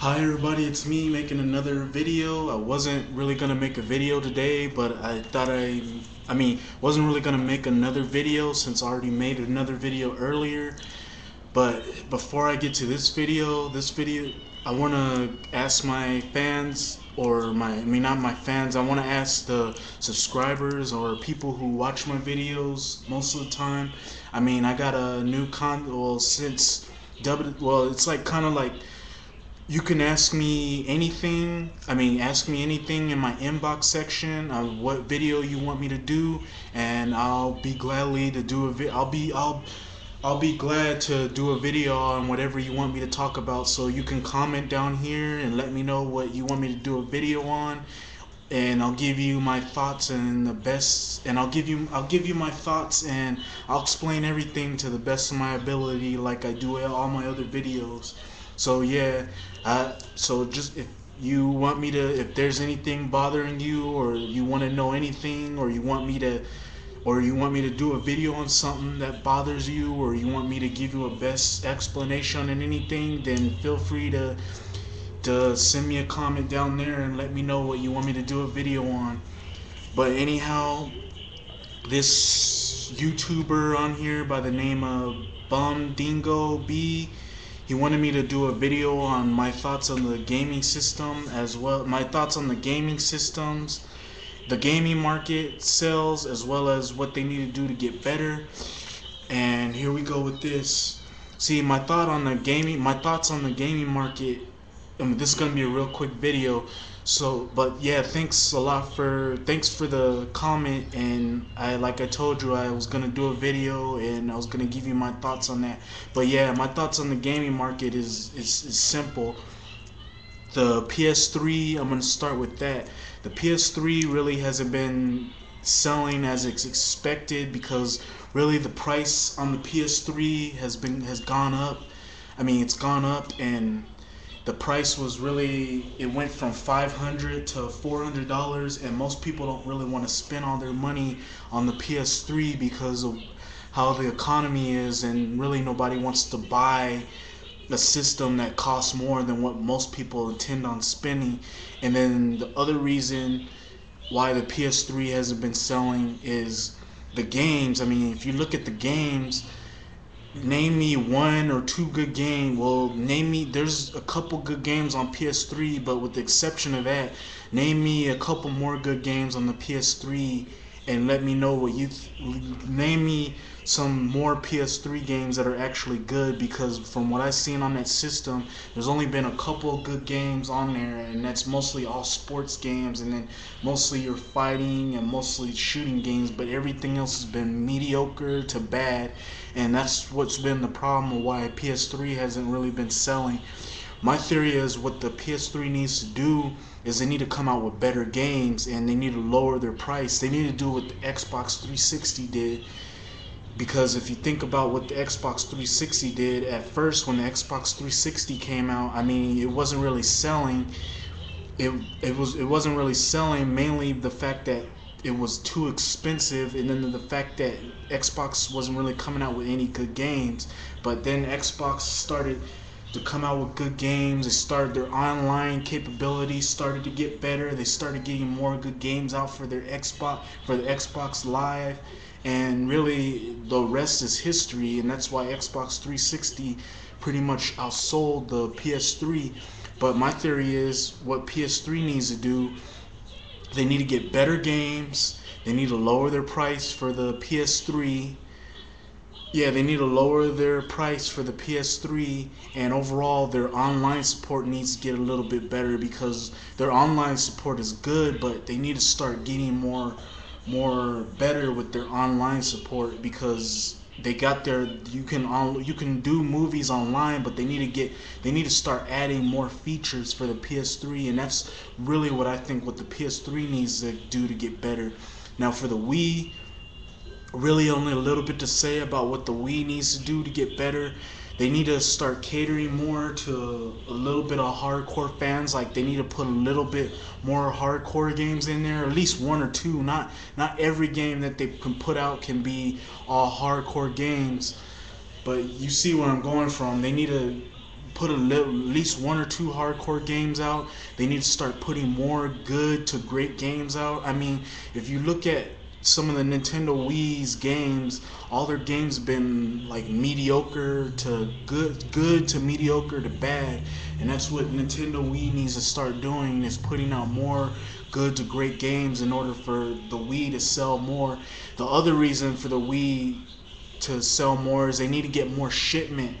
Hi everybody, it's me making another video. I wasn't really gonna make a video today, but I thought wasn't really gonna make another video since I already made another video earlier. But before I get to this video, I wanna ask my fans, or not my fans, I wanna ask the subscribers or people who watch my videos most of the time. I got a new well, it's like kind of like you can ask me anything. Ask me anything in my inbox section of what video you want me to do, and I'll be gladly to do a I'll be glad to do a video on whatever you want me to talk about. So you can comment down here and let me know what you want me to do a video on, and I'll give you my thoughts and the best, and I'll give you my thoughts, and I'll explain everything to the best of my ability like I do all my other videos. So yeah, so just if you want me to, if there's anything bothering you, or you want to know anything, or you want me to do a video on something that bothers you, or you want me to give you a best explanation on anything, then feel free to send me a comment down there and let me know what you want me to do a video on. But anyhow, this YouTuber on here by the name of bumdingob, he wanted me to do a video on my thoughts on the gaming system, as well my thoughts on the gaming systems, the gaming market, sales, as well as what they need to do to get better. And here we go with this. See, my thoughts on the gaming market. This is gonna be a real quick video. So, but yeah, thanks for the comment. And like I told you, I was gonna do a video and I was gonna give you my thoughts on that. But yeah, my thoughts on the gaming market is simple. The PS3, I'm gonna start with that. The PS3 really hasn't been selling as expected, because really the price on the PS3 has gone up. It's gone up, and the price was really, it went from $500 to $400, and most people don't really want to spend all their money on the PS3 because of how the economy is, and really nobody wants to buy a system that costs more than what most people intend on spending. And then the other reason why the PS3 hasn't been selling is the games. If you look at the games, name me one or two good games. Well, there's a couple good games on PS3, but with the exception of that, name me a couple more good games on the PS3, and let me know name me some more PS3 games that are actually good, because from what I've seen on that system, there's only been a couple good games on there, and that's mostly all sports games, and then mostly your fighting and mostly shooting games, but everything else has been mediocre to bad, and that's what's been the problem of why PS3 hasn't really been selling. My theory is what the PS3 needs to do is they need to come out with better games, and they need to lower their price. They need to do what the Xbox 360 did, because if you think about what the Xbox 360 did at first, when the Xbox 360 came out, it wasn't really selling. It wasn't really selling, mainly the fact that it was too expensive, and then the fact that Xbox wasn't really coming out with any good games. But then Xbox started to come out with good games. They started, their online capabilities started to get better. They started getting more good games out for the Xbox Live, and really the rest is history. And that's why Xbox 360 pretty much outsold the PS3. But my theory is what PS3 needs to do, they need to get better games. They need to lower their price for the PS3. Yeah, they need to lower their price for the PS3, and overall their online support needs to get a little bit better, because their online support is good, but they need to start getting more better with their online support, because they got their, you can do movies online, but they need to start adding more features for the PS3, and that's really what I think what the PS3 needs to do to get better. Now for the Wii, really only a little bit to say about what the Wii needs to do to get better. They need to start catering more to a little bit of hardcore fans. Like, they need to put a little bit more hardcore games in there, at least one or two. Not every game that they can put out can be all hardcore games, but you see where I'm going from. They need to put at least 1 or 2 hardcore games out. They need to start putting more good to great games out. I mean, if you look at some of the Nintendo Wii's games, all their games been like mediocre to good to mediocre to bad, and that's what Nintendo Wii needs to start doing, is putting out more good to great games in order for the Wii to sell more. The other reason for the Wii to sell more is they need to get more shipment.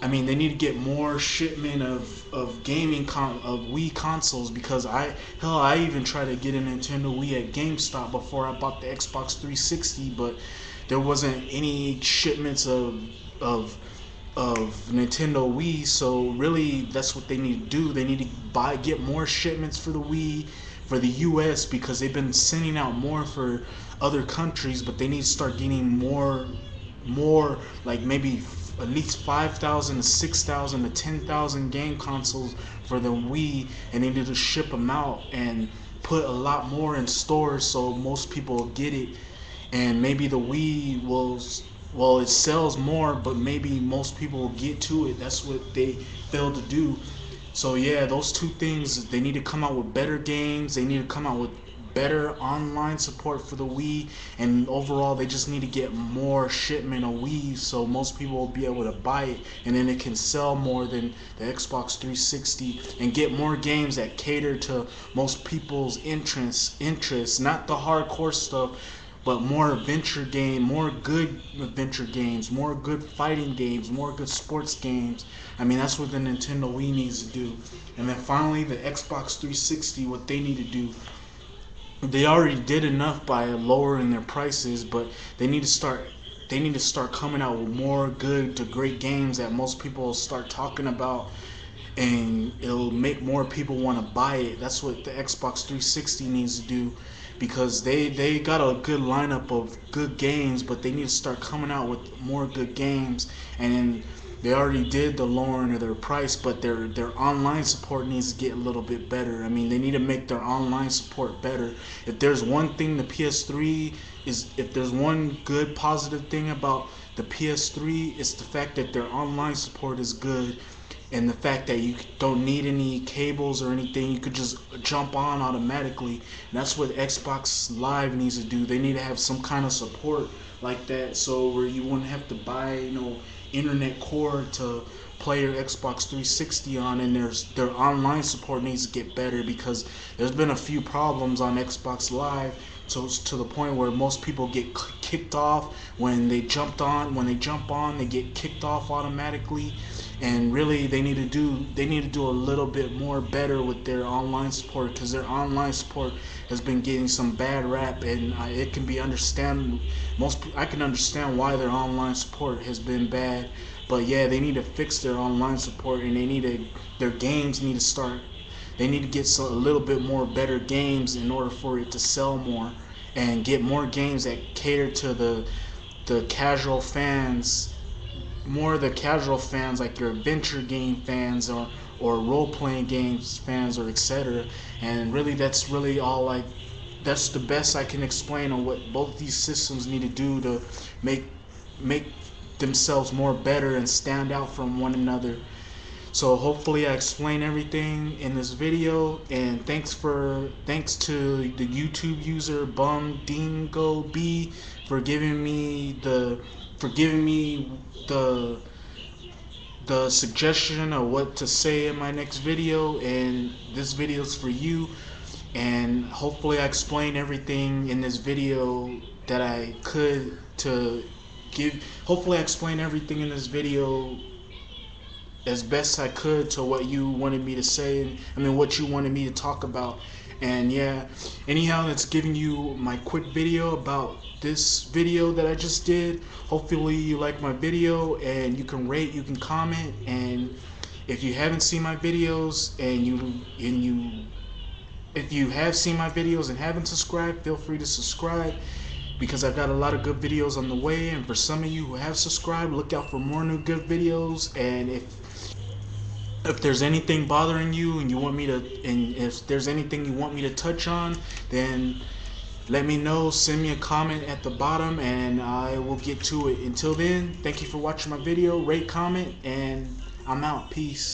I mean, they need to get more shipment of of Wii consoles, because I even tried to get a Nintendo Wii at GameStop before I bought the Xbox 360, but there wasn't any shipments of Nintendo Wii. So really, that's what they need to do. They need to get more shipments for the Wii for the US, because they've been sending out more for other countries, but they need to start getting more like maybe at least 5,000 to 6,000 to 10,000 game consoles for the Wii, and they need to ship them out and put a lot more in stores so most people will get it. And maybe the Wii well, it sells more, but maybe most people will get to it. That's what they failed to do. So yeah, those two things, they need to come out with better games. They need to come out with better online support for the Wii, and overall they just need to get more shipment of Wii so most people will be able to buy it, and then it can sell more than the Xbox 360, and get more games that cater to most people's interests, not the hardcore stuff, but more adventure game, more good adventure games, more good fighting games, more good sports games. I mean, that's what the Nintendo Wii needs to do. And then finally, the Xbox 360, what they need to do, they already did enough by lowering their prices, but they need to start coming out with more good to great games that most people will start talking about, and it'll make more people want to buy it. That's what the Xbox 360 needs to do, because they got a good lineup of good games, but they need to start coming out with more good games. And they already did the lowering of their price, but their online support needs to get a little bit better. I mean, they need to make their online support better. If there's one thing the PS3 is, if there's one good positive thing about the PS3, it's the fact that their online support is good, and the fact that you don't need any cables or anything. You could just jump on automatically. And that's what Xbox Live needs to do. They need to have some kind of support like that, so where you wouldn't have to buy, internet cord to play your Xbox 360 on, and their online support needs to get better, because there's been a few problems on Xbox Live, so it's to the point where most people get kicked off when they jump on, they get kicked off automatically. And really, they need to do a little bit more better with their online support, because their online support has been getting some bad rap, and it can be understandable. I can understand why their online support has been bad, but yeah, they need to fix their online support, and their games need to start. They need to get a little bit more better games in order for it to sell more, and get more games that cater to the casual fans. More of the casual fans, like your adventure game fans, or role-playing games fans, or etc. And really, that's really all that's the best I can explain on what both these systems need to do to make themselves more better and stand out from one another. So hopefully I explained everything in this video, and thanks to the YouTube user bumdingob for giving me the suggestion of what to say in my next video. And this video is for you, and hopefully I explained everything in this video that I could to give. Hopefully I explained everything in this video as best I could to what you wanted me to say, what you wanted me to talk about. And yeah, anyhow, that's giving you my quick video about this video that I just did. Hopefully you like my video, and you can rate, you can comment, and if you haven't seen my videos if you have seen my videos and haven't subscribed, feel free to subscribe, because I've got a lot of good videos on the way. And for some of you who have subscribed, look out for more new good videos. And if there's anything bothering you and if there's anything you want me to touch on, then let me know. Send me a comment at the bottom and I will get to it. Until then, thank you for watching my video. Rate, comment, and I'm out. Peace.